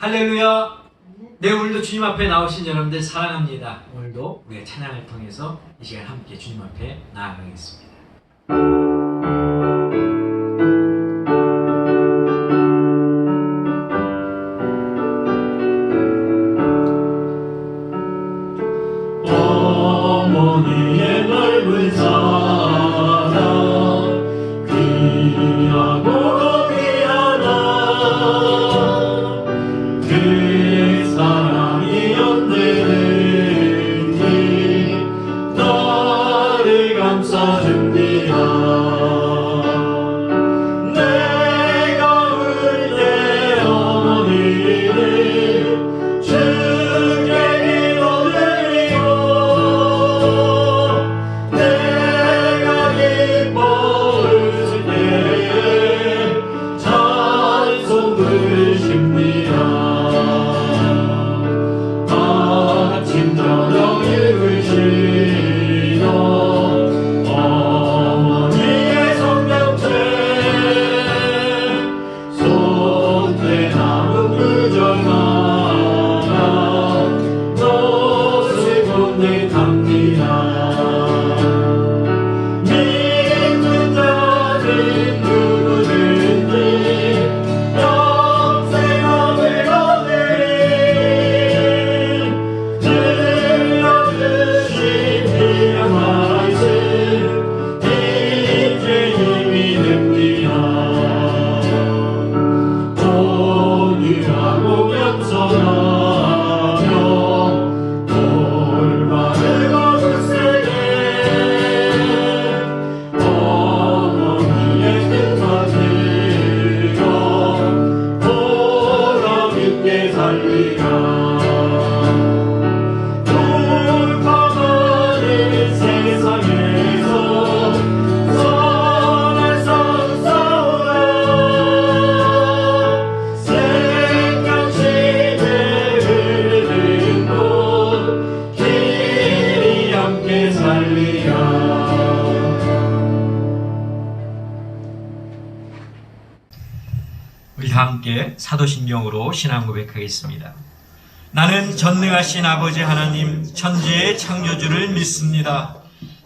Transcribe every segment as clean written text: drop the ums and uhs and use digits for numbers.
할렐루야. 네, 오늘도 주님 앞에 나오신 여러분들 사랑합니다. 오늘도 우리의 찬양을 통해서 이 시간 함께 주님 앞에 나아가겠습니다. 어머니의 넓은 사랑 귀하고 귀하다. 그 사랑이 언제든지 나를 감싸줍니다. 내가 울 때 어머니를 주께 기도드리고 내가 기뻐 웃을 때에 찬송 부르십니다. 아침 저녁 읽으시던 어머니의 성경책 손에 남은 구절마다 너를 고백합니다. 믿는 자는 누구든지 영생함을 얻으리. 들려주신 귀한 말씀 이제 힘이 됩니다. 온유하고 겸손하며 올바르고 굳세게 어머니의 뜻만 들어 보람있게 살리라. 불평하는 세상에서 선할 싸우라. 생명시대 흐르는 곳 길이 함께 살리라. 우리 다 함께 사도신경으로 신앙 고백하겠습니다. 나는 전능하신 아버지 하나님 천지의 창조주를 믿습니다.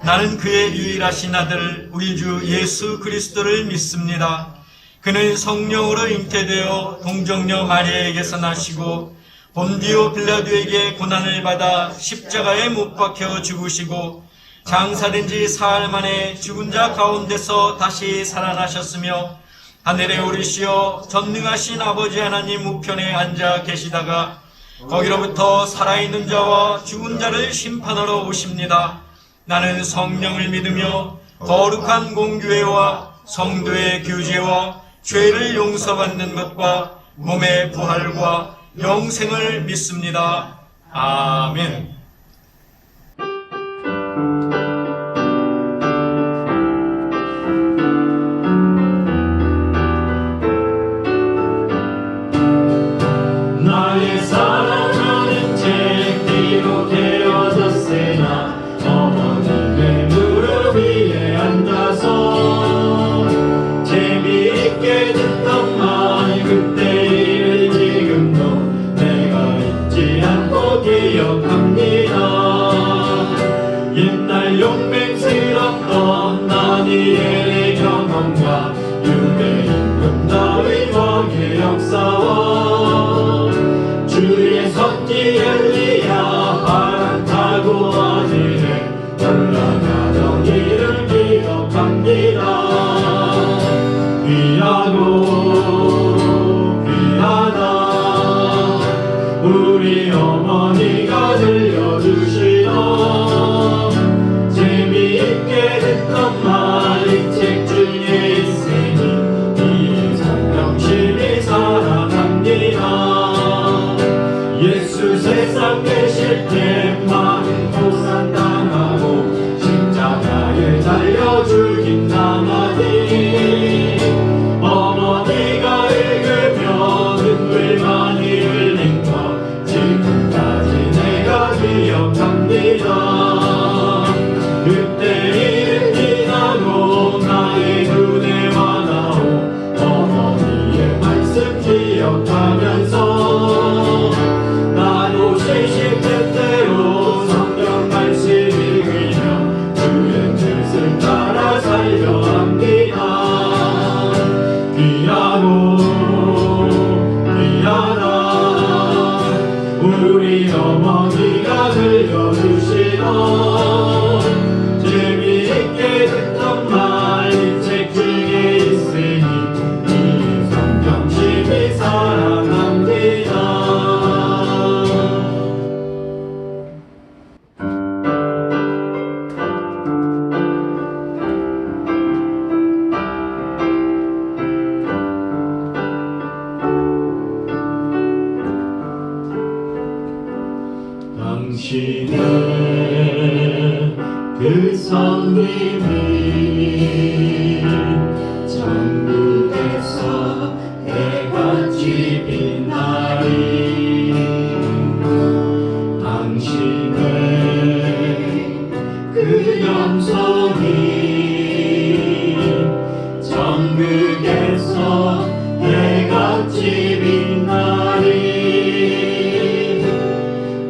나는 그의 유일하신 아들 우리 주 예수 그리스도를 믿습니다. 그는 성령으로 잉태되어 동정녀 마리아에게서 나시고 본디오 빌라도에게 고난을 받아 십자가에 못 박혀 죽으시고 장사된 지 사흘 만에 죽은 자 가운데서 다시 살아나셨으며 하늘에 오르시어 전능하신 아버지 하나님 우편에 앉아 계시다가 거기로부터 살아있는 자와 죽은 자를 심판하러 오십니다. 나는 성령을 믿으며 거룩한 공교회와 성도의 교제와 죄를 용서받는 것과 몸의 부활과 영생을 믿습니다. 아멘. 나의 사랑하는 책 뒤로 되어졌으나 어머니의 무릎 위에 앉아서 재미있게 듣던 말 그때 일을 지금도 내가 잊지 않고 기억합니다. 옛날 용맹스럽던 다니엘의 경험과 유대 임금 다윗 왕의 역사와 주의 선지 엘리야 바람 타고 하늘에 올라가던 일을 기억합니다. 귀하고 귀하다. 우리 어머니가 들려주시던 재미있게 듣던 말 이 책 중에 있으니 이 성경심이 사랑합니다. 예수 세상 계실 때 많은 고난당하고 십자가에 달려 죽인 나머지 어머니가 읽으며 눈물 많이 흘린 거 지금까지 내가 기억합니다. 그때 일은 지나고 나의 눈에 와닿고 어머니의 말씀 기억하면서 다스리실 때때로 성경 말씀 읽으며 주의 뜻을 따라 살려 합니다. 귀하고 귀하다 우리 어머니가 들려주시던 재미있게 듣던 말 이 책 중에 있으니 이 성경 심히 사랑합니다. 당신의 그 성님이 천국에서 해같이 빛나리. 당신의 그 영성이 천국에서 해같이 빛나리.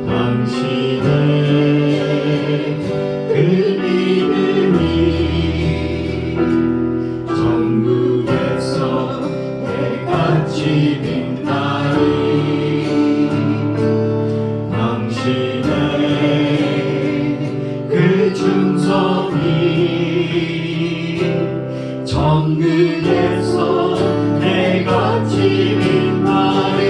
당신의 그 믿음이 천국에서 해같이 빛나리. 당신의 그 충성이 천국에서 해같이 빛나리.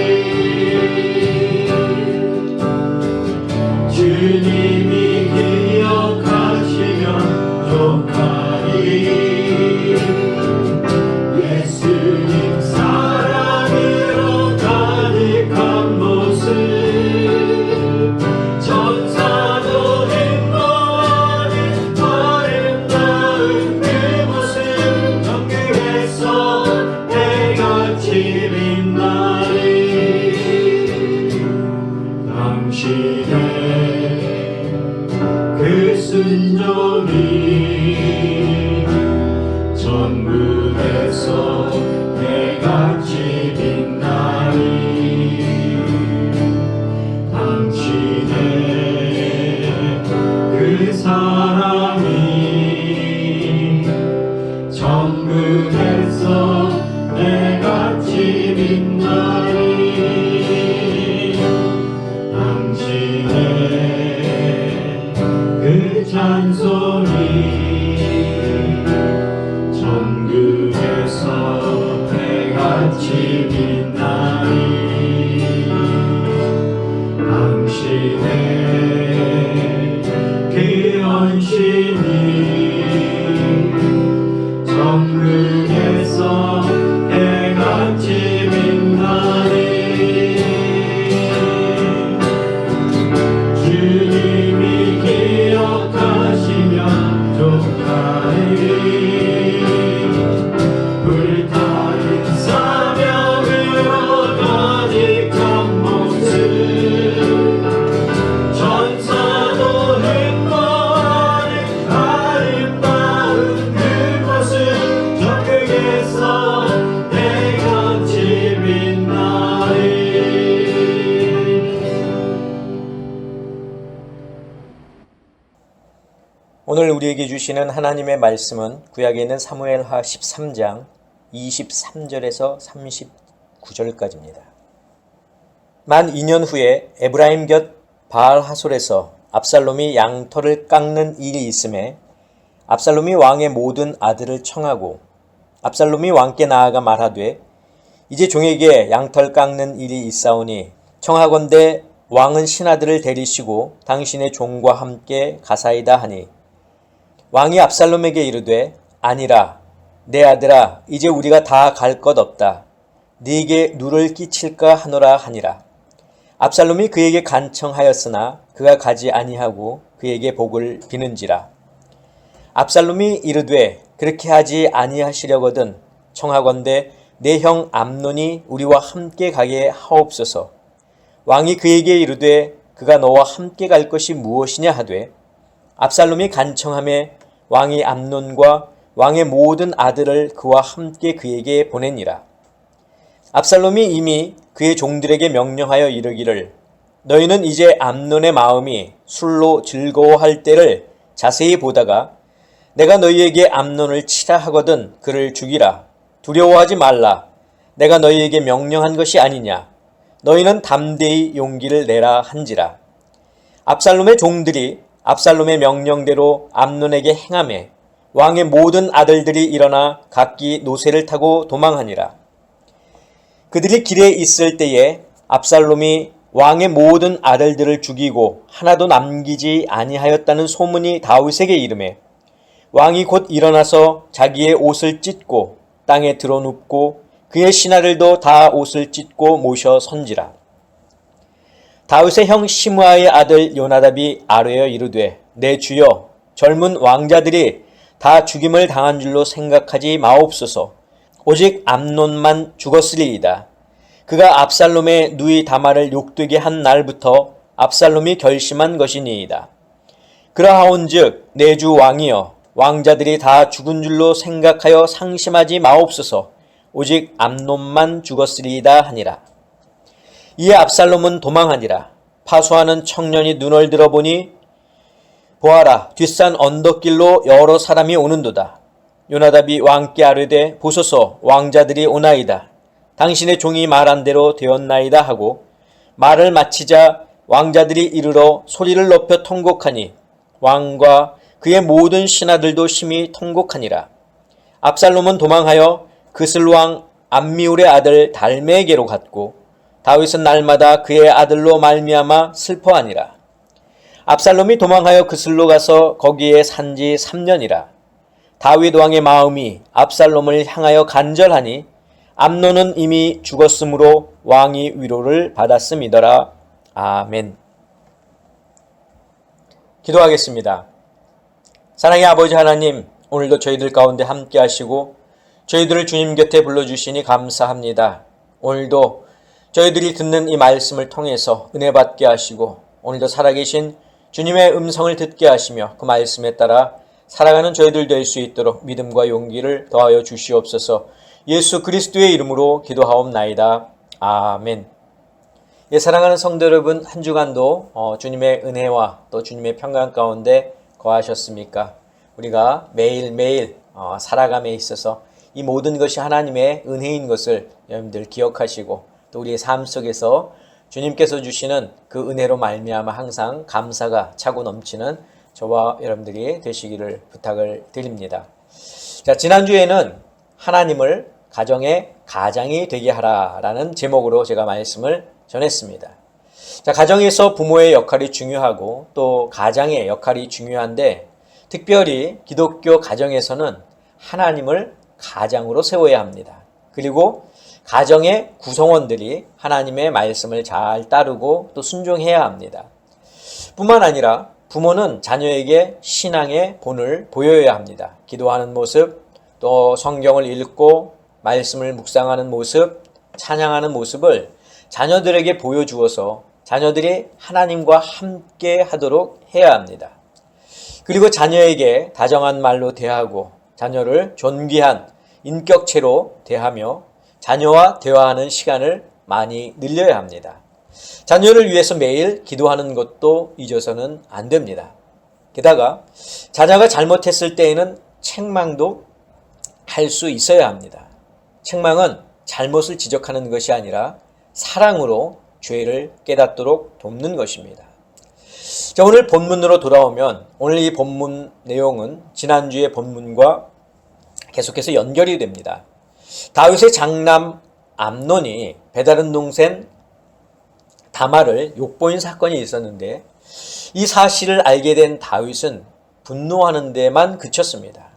주님이 기억하시면 좋다리. 예수님 사랑으로 가득한 모습 천사도 행복하는 아름다운 그 모습 천국에서 해같이 빛나리. 당신의 그 순종이 천국에서 해같이 빛나리. 당신의 그 사랑이 천국에서 해같이 빛나리. 당신의 그 찬송이 천국에서 해같이 빛나리. 당신의 그 헌신이 천국에서 해같이 빛나리. 주님이 기억하시면 좋다리. 불타는 사명으로 가득한 모습 천사도 행복하는 아름다운 그 모습 천국에서 해같이 빛나리. 오늘 우리에게 주시는 하나님의 말씀은 구약에 있는 사무엘하 13장 23절에서 39절까지입니다. 만 2년 후에 에브라임 곁 바알 하솔에서 압살롬이 양털을 깎는 일이 있음에 압살롬이 왕의 모든 아들을 청하고 압살롬이 왕께 나아가 말하되 이제 종에게 양털 깎는 일이 있사오니 청하건대 왕은 신하들을 데리시고 당신의 종과 함께 가사이다 하니 왕이 압살롬에게 이르되 아니라 내 아들아 이제 우리가 다 갈 것 없다. 네게 누를 끼칠까 하노라 하니라. 압살롬이 그에게 간청하였으나 그가 가지 아니하고 그에게 복을 비는지라. 압살롬이 이르되 그렇게 하지 아니하시려거든 청하건대 내 형 암논이 우리와 함께 가게 하옵소서. 왕이 그에게 이르되 그가 너와 함께 갈 것이 무엇이냐 하되 압살롬이 간청하매 왕이 암논과 왕의 모든 아들을 그와 함께 그에게 보내니라. 압살롬이 이미 그의 종들에게 명령하여 이르기를 너희는 이제 암논의 마음이 술로 즐거워할 때를 자세히 보다가 내가 너희에게 암논을 치라 하거든 그를 죽이라. 두려워하지 말라. 내가 너희에게 명령한 것이 아니냐. 너희는 담대히 용기를 내라 한지라. 압살롬의 종들이 압살롬의 명령대로 암논에게 행하매 왕의 모든 아들들이 일어나 각기 노새를 타고 도망하니라. 그들이 길에 있을 때에 압살롬이 왕의 모든 아들들을 죽이고 하나도 남기지 아니하였다는 소문이 다윗에게 이르매 왕이 곧 일어나서 자기의 옷을 찢고 땅에 드러눕고 그의 신하들도 다 옷을 찢고 모셔 선지라. 다윗의 형 시므아의 아들 요나답이 아뢰어 이르되 내 주여 젊은 왕자들이 다 죽임을 당한 줄로 생각하지 마옵소서. 오직 암논만 죽었으리이다. 그가 압살롬의 누이 다말을 욕되게 한 날부터 압살롬이 결심한 것이니이다. 그러하온즉 내 주 왕이여 왕자들이 다 죽은 줄로 생각하여 상심하지 마옵소서. 오직 암논만 죽었으리이다 하니라. 이에 압살롬은 도망하니라. 파수하는 청년이 눈을 들어보니 보아라 뒷산 언덕길로 여러 사람이 오는도다. 요나답이 왕께 아뢰되 보소서 왕자들이 오나이다. 당신의 종이 말한 대로 되었나이다 하고 말을 마치자 왕자들이 이르러 소리를 높여 통곡하니 왕과 그의 모든 신하들도 심히 통곡하니라. 압살롬은 도망하여 그슬왕 암미울의 아들 달메에게로 갔고 다윗은 날마다 그의 아들로 말미암아 슬퍼하니라. 압살롬이 도망하여 그슬로 가서 거기에 산지 3년이라. 다윗 왕의 마음이 압살롬을 향하여 간절하니 암논은 이미 죽었으므로 왕이 위로를 받았음이더라. 아멘. 기도하겠습니다. 사랑의 아버지 하나님, 오늘도 저희들 가운데 함께 하시고 저희들을 주님 곁에 불러주시니 감사합니다. 오늘도 저희들이 듣는 이 말씀을 통해서 은혜 받게 하시고 오늘도 살아계신 주님의 음성을 듣게 하시며 그 말씀에 따라 살아가는 저희들 될 수 있도록 믿음과 용기를 더하여 주시옵소서. 예수 그리스도의 이름으로 기도하옵나이다. 아멘. 예, 사랑하는 성도 여러분, 한 주간도 주님의 은혜와 또 주님의 평강 가운데 거하셨습니까? 우리가 매일매일 살아감에 있어서 이 모든 것이 하나님의 은혜인 것을 여러분들 기억하시고 또 우리의 삶 속에서 주님께서 주시는 그 은혜로 말미암아 항상 감사가 차고 넘치는 저와 여러분들이 되시기를 부탁을 드립니다. 자, 지난주에는 하나님을 가정의 가장이 되게 하라라는 제목으로 제가 말씀을 전했습니다. 자, 가정에서 부모의 역할이 중요하고 또 가장의 역할이 중요한데 특별히 기독교 가정에서는 하나님을 가장으로 세워야 합니다. 그리고 가정의 구성원들이 하나님의 말씀을 잘 따르고 또 순종해야 합니다. 뿐만 아니라 부모는 자녀에게 신앙의 본을 보여야 합니다. 기도하는 모습, 또 성경을 읽고 말씀을 묵상하는 모습, 찬양하는 모습을 자녀들에게 보여주어서 자녀들이 하나님과 함께 하도록 해야 합니다. 그리고 자녀에게 다정한 말로 대하고 자녀를 존귀한 인격체로 대하며 자녀와 대화하는 시간을 많이 늘려야 합니다. 자녀를 위해서 매일 기도하는 것도 잊어서는 안 됩니다. 게다가 자녀가 잘못했을 때에는 책망도 할 수 있어야 합니다. 책망은 잘못을 지적하는 것이 아니라 사랑으로 죄를 깨닫도록 돕는 것입니다. 자, 오늘 본문으로 돌아오면 오늘 이 본문 내용은 지난주의 본문과 계속해서 연결이 됩니다. 다윗의 장남 암논이 배다른 동생 다말을 욕보인 사건이 있었는데 이 사실을 알게 된 다윗은 분노하는 데만 그쳤습니다.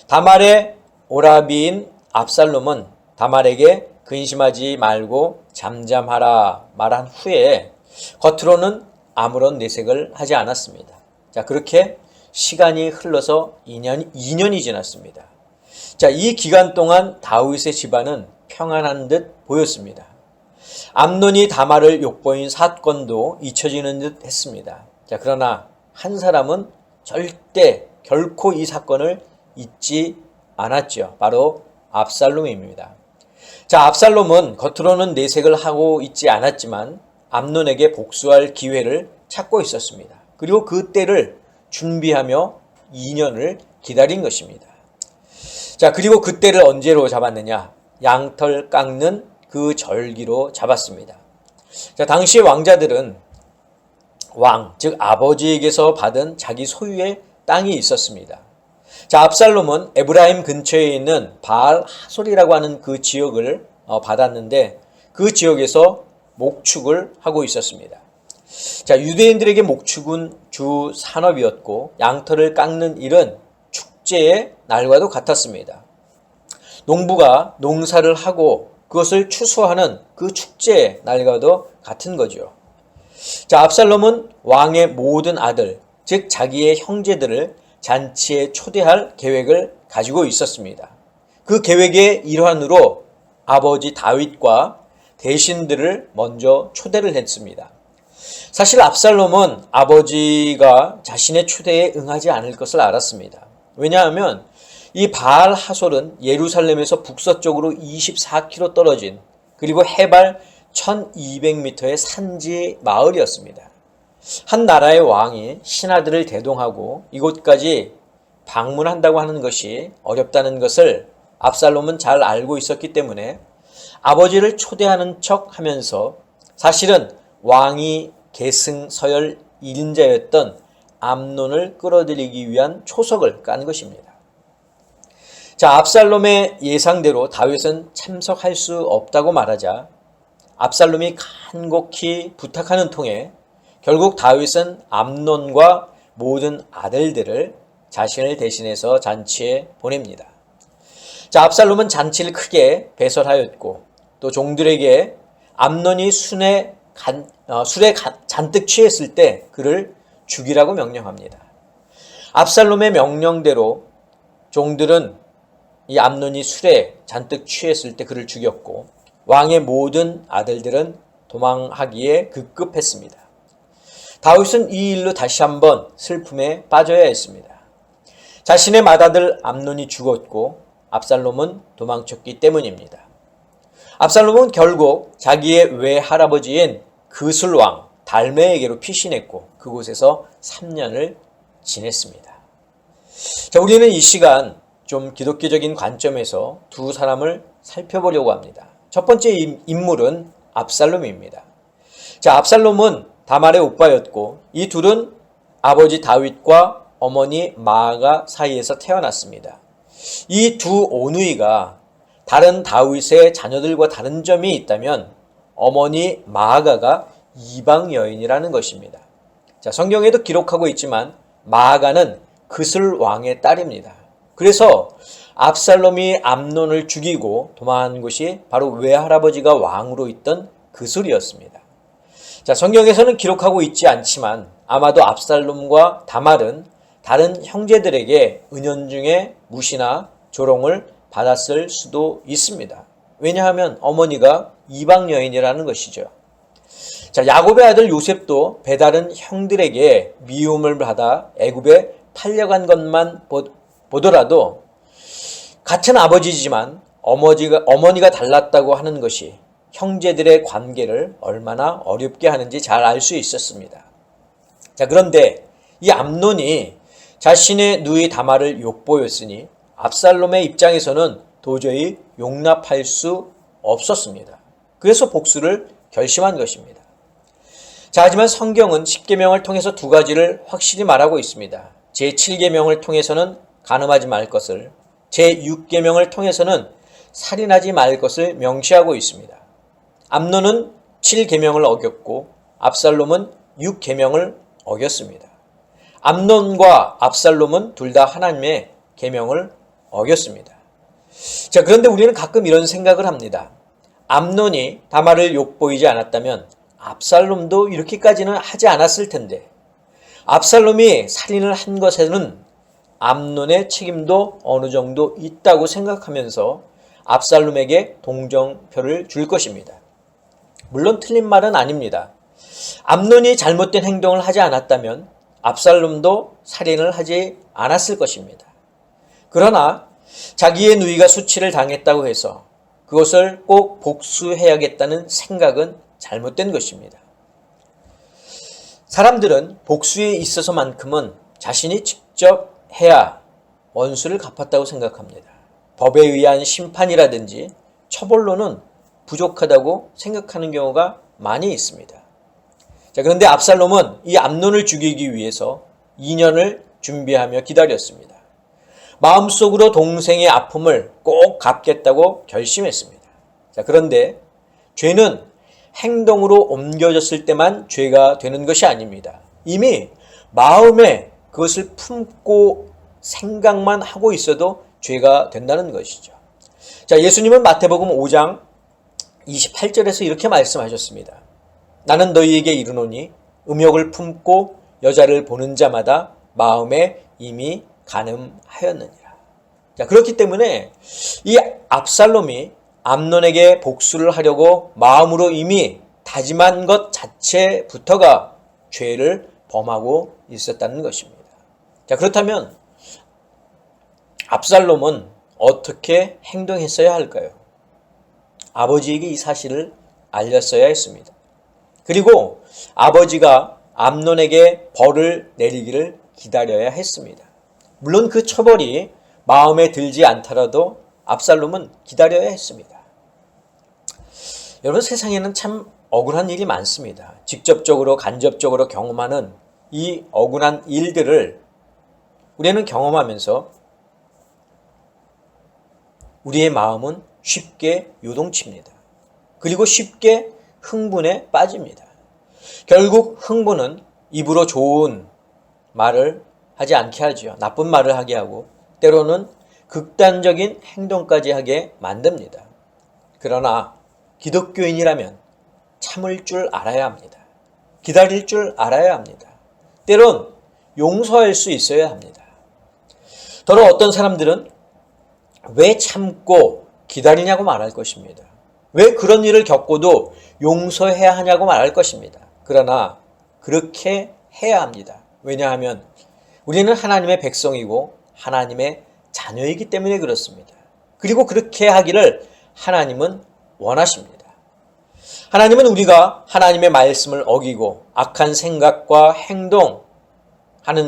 다말의 오라비인 압살롬은 다말에게 근심하지 말고 잠잠하라 말한 후에 겉으로는 아무런 내색을 하지 않았습니다. 자, 그렇게 시간이 흘러서 2년이 지났습니다. 자, 이 기간 동안 다윗의 집안은 평안한 듯 보였습니다. 암논이 다말을 욕보인 사건도 잊혀지는 듯 했습니다. 자, 그러나 한 사람은 절대 결코 이 사건을 잊지 않았죠. 바로 압살롬입니다. 자, 압살롬은 겉으로는 내색을 하고 있지 않았지만 암논에게 복수할 기회를 찾고 있었습니다. 그리고 그 때를 준비하며 2년을 기다린 것입니다. 자, 그리고 그 때를 언제로 잡았느냐? 양털 깎는 그 절기로 잡았습니다. 자, 당시 왕자들은 왕, 즉 아버지에게서 받은 자기 소유의 땅이 있었습니다. 자, 압살롬은 에브라임 근처에 있는 바알 하솔이라고 하는 그 지역을 받았는데 그 지역에서 목축을 하고 있었습니다. 자, 유대인들에게 목축은 주 산업이었고 양털을 깎는 일은 축제의 날과도 같았습니다. 농부가 농사를 하고 그것을 추수하는 그 축제의 날과도 같은 거죠. 자, 압살롬은 왕의 모든 아들, 즉 자기의 형제들을 잔치에 초대할 계획을 가지고 있었습니다. 그 계획의 일환으로 아버지 다윗과 대신들을 먼저 초대를 했습니다. 사실 압살롬은 아버지가 자신의 초대에 응하지 않을 것을 알았습니다. 왜냐하면 이 바알 하솔은 예루살렘에서 북서쪽으로 24km 떨어진 그리고 해발 1200m의 산지 마을이었습니다. 한 나라의 왕이 신하들을 대동하고 이곳까지 방문한다고 하는 것이 어렵다는 것을 압살롬은 잘 알고 있었기 때문에 아버지를 초대하는 척 하면서 사실은 왕이 계승 서열 1인자였던 암논을 끌어들이기 위한 초석을 깐 것입니다. 자, 압살롬의 예상대로 다윗은 참석할 수 없다고 말하자 압살롬이 간곡히 부탁하는 통에 결국 다윗은 암논과 모든 아들들을 자신을 대신해서 잔치에 보냅니다. 자, 압살롬은 잔치를 크게 배설하였고 또 종들에게 암논이 술에 잔뜩 취했을 때 그를 죽이라고 명령합니다. 압살롬의 명령대로 종들은 이 암논이 술에 잔뜩 취했을 때 그를 죽였고 왕의 모든 아들들은 도망하기에 급급했습니다. 다윗은 이 일로 다시 한번 슬픔에 빠져야 했습니다. 자신의 맏아들 암논이 죽었고 압살롬은 도망쳤기 때문입니다. 압살롬은 결국 자기의 외할아버지인 그술왕 달메에게로 피신했고 그곳에서 3년을 지냈습니다. 자, 우리는 이 시간 좀 기독교적인 관점에서 두 사람을 살펴보려고 합니다. 첫 번째 인물은 압살롬입니다. 자, 압살롬은 다말의 오빠였고 이 둘은 아버지 다윗과 어머니 마아가 사이에서 태어났습니다. 이 두 오누이가 다른 다윗의 자녀들과 다른 점이 있다면 어머니 마아가가 이방 여인이라는 것입니다. 자, 성경에도 기록하고 있지만 마아가는 그슬 왕의 딸입니다. 그래서 압살롬이 암논을 죽이고 도망한 곳이 바로 외할아버지가 왕으로 있던 그술이었습니다. 자, 성경에서는 기록하고 있지 않지만 아마도 압살롬과 다말은 다른 형제들에게 은연중에 무시나 조롱을 받았을 수도 있습니다. 왜냐하면 어머니가 이방 여인이라는 것이죠. 자, 야곱의 아들 요셉도 배다른 형들에게 미움을 받아 애굽에 팔려간 것만 보더라도 같은 아버지지만 어머니가 달랐다고 하는 것이 형제들의 관계를 얼마나 어렵게 하는지 잘 알 수 있었습니다. 자, 그런데 이 암논이 자신의 누이 다말을 욕보였으니 압살롬의 입장에서는 도저히 용납할 수 없었습니다. 그래서 복수를 결심한 것입니다. 자, 하지만 성경은 10계명을 통해서 두 가지를 확실히 말하고 있습니다. 제7계명을 통해서는 간음하지 말 것을, 제6계명을 통해서는 살인하지 말 것을 명시하고 있습니다. 암논은 7계명을 어겼고 압살롬은 6계명을 어겼습니다. 암논과 압살롬은 둘 다 하나님의 계명을 어겼습니다. 자, 그런데 우리는 가끔 이런 생각을 합니다. 암논이 다말을 욕보이지 않았다면 압살롬도 이렇게까지는 하지 않았을 텐데 압살롬이 살인을 한 것에는 암논의 책임도 어느 정도 있다고 생각하면서 압살롬에게 동정표를 줄 것입니다. 물론 틀린 말은 아닙니다. 암논이 잘못된 행동을 하지 않았다면 압살롬도 살인을 하지 않았을 것입니다. 그러나 자기의 누이가 수치를 당했다고 해서 그것을 꼭 복수해야겠다는 생각은 잘못된 것입니다. 사람들은 복수에 있어서만큼은 자신이 직접 해야 원수를 갚았다고 생각합니다. 법에 의한 심판이라든지 처벌로는 부족하다고 생각하는 경우가 많이 있습니다. 자, 그런데 압살롬은 이 암논을 죽이기 위해서 2년을 준비하며 기다렸습니다. 마음속으로 동생의 아픔을 꼭 갚겠다고 결심했습니다. 자, 그런데 죄는 행동으로 옮겨졌을 때만 죄가 되는 것이 아닙니다. 이미 마음에 그것을 품고 생각만 하고 있어도 죄가 된다는 것이죠. 자, 예수님은 마태복음 5장 28절에서 이렇게 말씀하셨습니다. 나는 너희에게 이르노니 음욕을 품고 여자를 보는 자마다 마음에 이미 간음하였느니라. 자, 그렇기 때문에 이 압살롬이 암논에게 복수를 하려고 마음으로 이미 다짐한 것 자체부터가 죄를 범하고 있었다는 것입니다. 자, 그렇다면 압살롬은 어떻게 행동했어야 할까요? 아버지에게 이 사실을 알렸어야 했습니다. 그리고 아버지가 암논에게 벌을 내리기를 기다려야 했습니다. 물론 그 처벌이 마음에 들지 않더라도 압살롬은 기다려야 했습니다. 여러분, 세상에는 참 억울한 일이 많습니다. 직접적으로 간접적으로 경험하는 이 억울한 일들을 우리는 경험하면서 우리의 마음은 쉽게 요동칩니다. 그리고 쉽게 흥분에 빠집니다. 결국 흥분은 입으로 좋은 말을 하지 않게 하지요. 나쁜 말을 하게 하고 때로는 극단적인 행동까지 하게 만듭니다. 그러나 기독교인이라면 참을 줄 알아야 합니다. 기다릴 줄 알아야 합니다. 때론 용서할 수 있어야 합니다. 더러 어떤 사람들은 왜 참고 기다리냐고 말할 것입니다. 왜 그런 일을 겪고도 용서해야 하냐고 말할 것입니다. 그러나 그렇게 해야 합니다. 왜냐하면 우리는 하나님의 백성이고 하나님의 자녀이기 때문에 그렇습니다. 그리고 그렇게 하기를 하나님은 원하십니다. 하나님은 우리가 하나님의 말씀을 어기고 악한 생각과 행동하는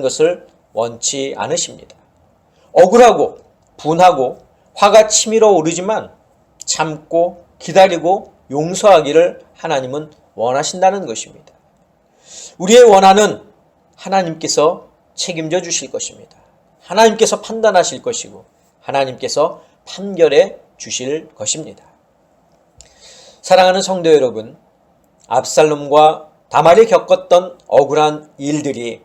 것을 원치 않으십니다. 억울하고 분하고 화가 치밀어 오르지만 참고 기다리고 용서하기를 하나님은 원하신다는 것입니다. 우리의 원한은 하나님께서 책임져 주실 것입니다. 하나님께서 판단하실 것이고 하나님께서 판결해 주실 것입니다. 사랑하는 성도 여러분, 압살롬과 다말이 겪었던 억울한 일들이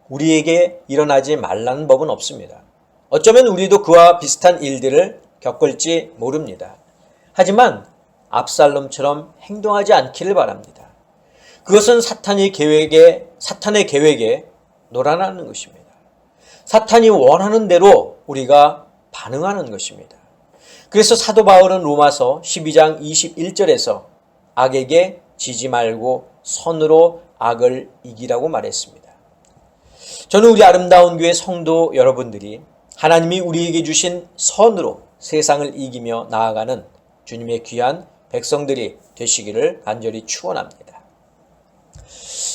우리에게 일어나지 말라는 법은 없습니다. 어쩌면 우리도 그와 비슷한 일들을 겪을지 모릅니다. 하지만 압살롬처럼 행동하지 않기를 바랍니다. 그것은 사탄의 계획에 놀아나는 것입니다. 사탄이 원하는 대로 우리가 반응하는 것입니다. 그래서 사도 바울은 로마서 12장 21절에서 악에게 지지 말고 선으로 악을 이기라고 말했습니다. 저는 우리 아름다운 교회 성도 여러분들이 하나님이 우리에게 주신 선으로 세상을 이기며 나아가는 주님의 귀한 백성들이 되시기를 간절히 축원합니다.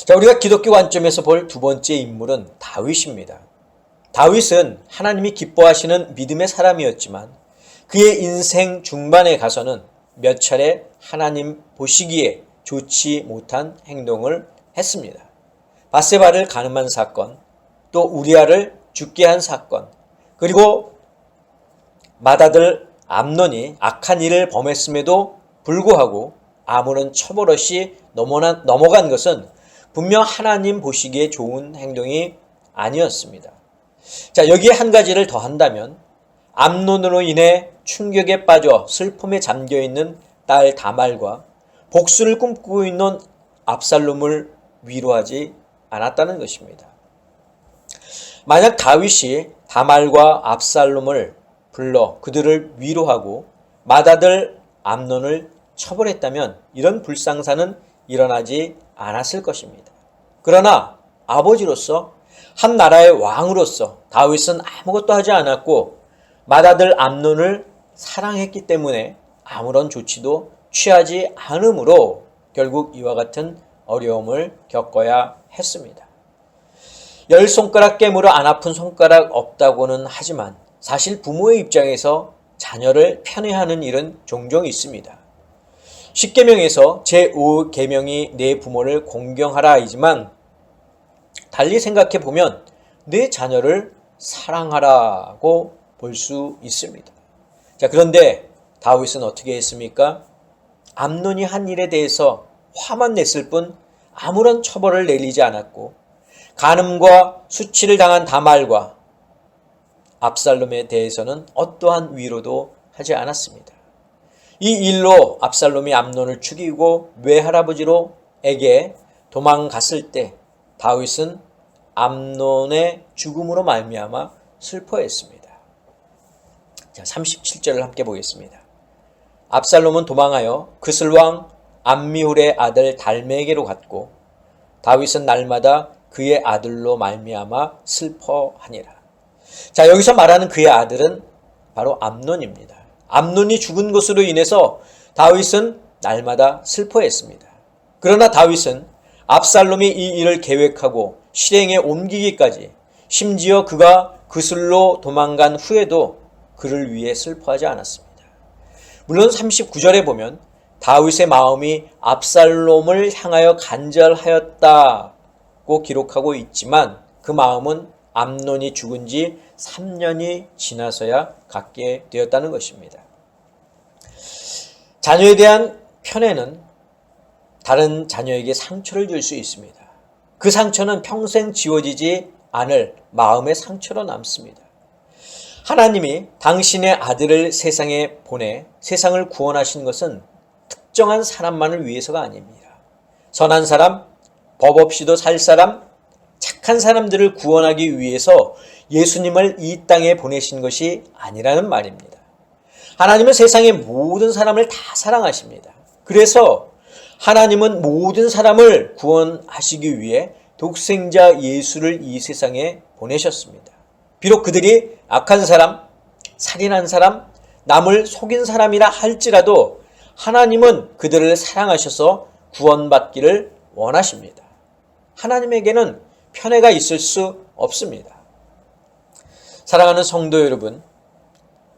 자, 우리가 기독교 관점에서 볼 두 번째 인물은 다윗입니다. 다윗은 하나님이 기뻐하시는 믿음의 사람이었지만 그의 인생 중반에 가서는 몇 차례 하나님 보시기에 좋지 못한 행동을 했습니다. 밧세바를 간음한 사건, 또 우리아를 죽게 한 사건, 그리고 맏아들 암논이 악한 일을 범했음에도 불구하고 아무런 처벌 없이 넘어간 것은 분명 하나님 보시기에 좋은 행동이 아니었습니다. 자, 여기에 한 가지를 더 한다면 암논으로 인해 충격에 빠져 슬픔에 잠겨있는 딸 다말과 복수를 꿈꾸고 있는 압살롬을 위로하지 않았다는 것입니다. 만약 다윗이 다말과 압살롬을 불러 그들을 위로하고 맏아들 암논을 처벌했다면 이런 불상사는 일어나지 않았을 것입니다. 그러나 아버지로서 한 나라의 왕으로서 다윗은 아무것도 하지 않았고 맏아들 암논을 사랑했기 때문에 아무런 조치도 취하지 않으므로 결국 이와 같은 어려움을 겪어야 했습니다. 10손가락 깨물어 안 아픈 손가락 없다고는 하지만 사실 부모의 입장에서 자녀를 편애하는 일은 종종 있습니다. 10계명에서 제5계명이 내 부모를 공경하라이지만 달리 생각해 보면 내 자녀를 사랑하라고 볼 수 있습니다. 자, 그런데 다윗은 어떻게 했습니까? 암논이 한 일에 대해서 화만 냈을 뿐 아무런 처벌을 내리지 않았고 간음과 수치를 당한 다말과 압살롬에 대해서는 어떠한 위로도 하지 않았습니다. 이 일로 압살롬이 암논을 죽이고 외할아버지로에게 도망갔을 때 다윗은 암논의 죽음으로 말미암아 슬퍼했습니다. 자, 37절을 함께 보겠습니다. 압살롬은 도망하여 그슬왕 암미훌의 아들 달메에게로 갔고 다윗은 날마다 그의 아들로 말미암아 슬퍼하니라. 자, 여기서 말하는 그의 아들은 바로 암논입니다. 암논이 죽은 것으로 인해서 다윗은 날마다 슬퍼했습니다. 그러나 다윗은 압살롬이 이 일을 계획하고 실행에 옮기기까지 심지어 그가 그슬로 도망간 후에도 그를 위해 슬퍼하지 않았습니다. 물론 39절에 보면 다윗의 마음이 압살롬을 향하여 간절하였다고 기록하고 있지만 그 마음은 암논이 죽은 지 3년이 지나서야 갖게 되었다는 것입니다. 자녀에 대한 편애는 다른 자녀에게 상처를 줄 수 있습니다. 그 상처는 평생 지워지지 않을 마음의 상처로 남습니다. 하나님이 당신의 아들을 세상에 보내 세상을 구원하신 것은 특정한 사람만을 위해서가 아닙니다. 선한 사람, 법 없이도 살 사람, 착한 사람들을 구원하기 위해서 예수님을 이 땅에 보내신 것이 아니라는 말입니다. 하나님은 세상의 모든 사람을 다 사랑하십니다. 그래서 하나님은 모든 사람을 구원하시기 위해 독생자 예수를 이 세상에 보내셨습니다. 비록 그들이 악한 사람, 살인한 사람, 남을 속인 사람이라 할지라도 하나님은 그들을 사랑하셔서 구원받기를 원하십니다. 하나님에게는 편애가 있을 수 없습니다. 사랑하는 성도 여러분,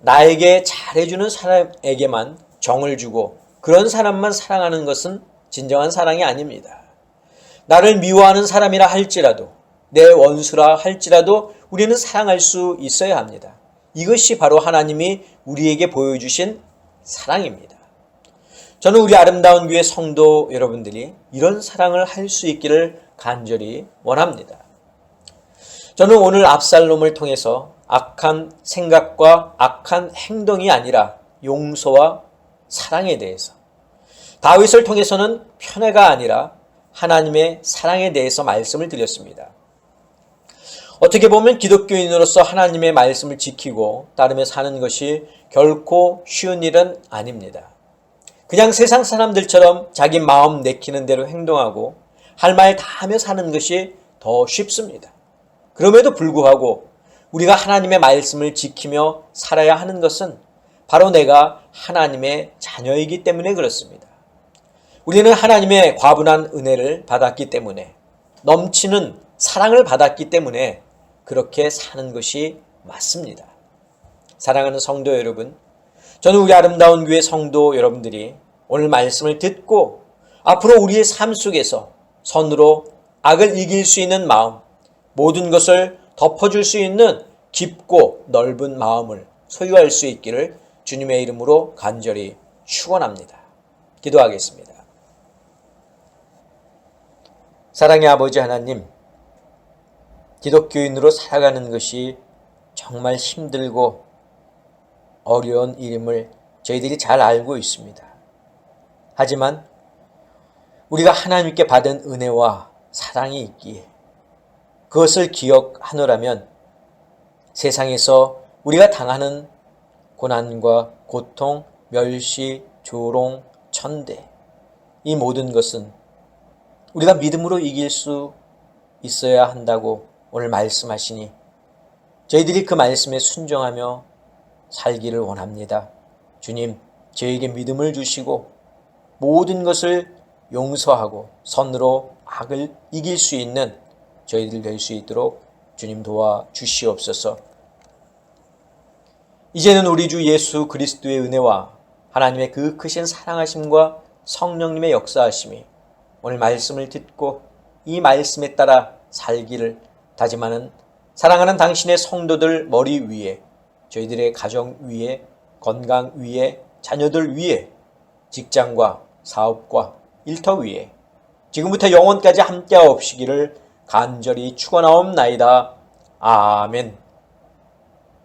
나에게 잘해주는 사람에게만 정을 주고 그런 사람만 사랑하는 것은 진정한 사랑이 아닙니다. 나를 미워하는 사람이라 할지라도 내 원수라 할지라도 우리는 사랑할 수 있어야 합니다. 이것이 바로 하나님이 우리에게 보여주신 사랑입니다. 저는 우리 아름다운 교회 성도 여러분들이 이런 사랑을 할 수 있기를 간절히 원합니다. 저는 오늘 압살롬을 통해서 악한 생각과 악한 행동이 아니라 용서와 사랑에 대해서, 다윗을 통해서는 편애가 아니라 하나님의 사랑에 대해서 말씀을 드렸습니다. 어떻게 보면 기독교인으로서 하나님의 말씀을 지키고 따르며 사는 것이 결코 쉬운 일은 아닙니다. 그냥 세상 사람들처럼 자기 마음 내키는 대로 행동하고 할 말 다 하며 사는 것이 더 쉽습니다. 그럼에도 불구하고 우리가 하나님의 말씀을 지키며 살아야 하는 것은 바로 내가 하나님의 자녀이기 때문에 그렇습니다. 우리는 하나님의 과분한 은혜를 받았기 때문에, 넘치는 사랑을 받았기 때문에 그렇게 사는 것이 맞습니다. 사랑하는 성도 여러분, 저는 우리 아름다운 교회 성도 여러분들이 오늘 말씀을 듣고 앞으로 우리의 삶 속에서 선으로 악을 이길 수 있는 마음, 모든 것을 덮어줄 수 있는 깊고 넓은 마음을 소유할 수 있기를 주님의 이름으로 간절히 축원합니다. 기도하겠습니다. 사랑의 아버지 하나님, 기독교인으로 살아가는 것이 정말 힘들고 어려운 일임을 저희들이 잘 알고 있습니다. 하지만 우리가 하나님께 받은 은혜와 사랑이 있기에 그것을 기억하노라면 세상에서 우리가 당하는 고난과 고통, 멸시, 조롱, 천대, 이 모든 것은 우리가 믿음으로 이길 수 있어야 한다고 오늘 말씀하시니 저희들이 그 말씀에 순종하며 살기를 원합니다. 주님, 저에게 믿음을 주시고 모든 것을 용서하고 선으로 악을 이길 수 있는 저희들 될 수 있도록 주님 도와주시옵소서. 이제는 우리 주 예수 그리스도의 은혜와 하나님의 그 크신 사랑하심과 성령님의 역사하심이 오늘 말씀을 듣고 이 말씀에 따라 살기를 다짐하는 사랑하는 당신의 성도들 머리 위에, 저희들의 가정 위에, 건강 위에, 자녀들 위에, 직장과 사업과 일터 위에 지금부터 영원까지 함께하옵시기를 간절히 축원하옵나이다. 아멘.